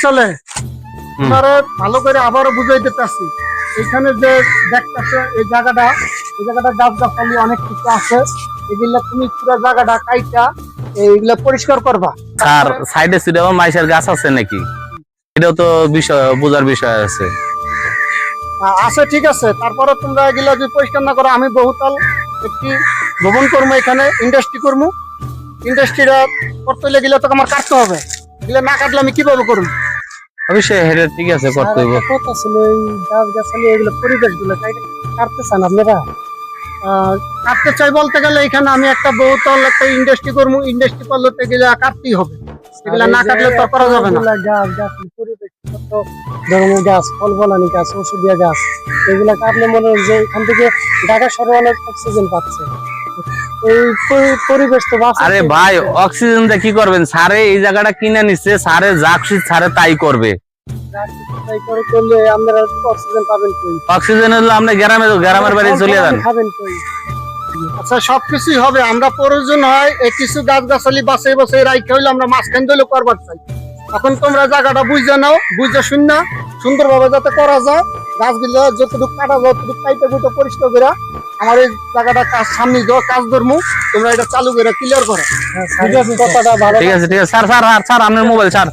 চলে তোমারে ভালো করে আবারও বুঝাই দিতেছি। এখানে যে দেখতেছে এই জায়গাটা গাছ গাছালি অনেক কিছু আছে, এগুলা তুমি পুরো জায়গাটা কাইটা এইগুলা পরিষ্কার করবা। আর সাইডে সাইডে আমার মাইশের গাছ আছে নাকি, এটাও তো বিষয় বোঝার বিষয় আছে। আছে ঠিক আছে, তারপরে তোমরা এগুলা যদি পরিষ্কার না করো, আমি বহুতল একটি ভবন করবো, এখানে ইন্ডাস্ট্রি করবো। ইন্ডাস্ট্রিটা করতে হলে গেলে তো আমার কাটতে হবে, এগুলো না কাটলে আমি কিভাবে করবো? অবশ্যই হেডে ঠিক আছে করতে হবে। কথা ছিল এই গাছ গাছালি এগুলো পরিবেশ গুলো কাটতে চান আপনারা? কাটতে চাই বলতে গেলে এখানে আমি একটা বহুতল একটা ইন্ডাস্ট্রি করবো, ইন্ডাস্ট্রি করলে তো এগুলা কাটতেই হবে, এগুলা না কাটলে তো করা যাবে না। গাছ গাছ পরিবেশ ধরনের গাছ, ফল ফলানি গাছ, ওষুধীয় গাছ, এগুলা কাটলে মনে হয় যে এখান থেকে ঢাকা শহরে অনেক অক্সিজেন পাচ্ছে, এই পরিবেশ তো বাঁচা। আরে ভাই অক্সিজেন দিয়ে কি করবেন? সারে এই জায়গাটা কিনে নিচ্ছে, সারে যা খুশি সারে তাই করবে। তাই করে করলে আপনারা অক্সিজেন পাবেন কই? অক্সিজেন হলো আপনি গ্রামের বাড়ি চলে যান। খাবেন কই? আচ্ছা সবকিছুই হবে, আমরা প্রয়োজন হয় এই কিছু গাছ গাছালি বাছাই বাছাই রাইখে হইলে আমরা মাঝখান দিলে করবার চাই। এখন তোমরা জায়গাটা বুঝে নাও, বুঝে শুন না সুন্দরভাবে যাতে করা যায়, গাছগুলো যতটুকু কাটা যায় ততটুকু কাইতে বুঝে পরিষ্কার করে আমার এই জায়গাটা কাজ সামনে যাওয়া কাজ ধরমু, তোমরা এটা চালু করে ক্লিয়ার করো। কথাটা ভালো। ঠিক আছে স্যার আপনার মোবাইল স্যার।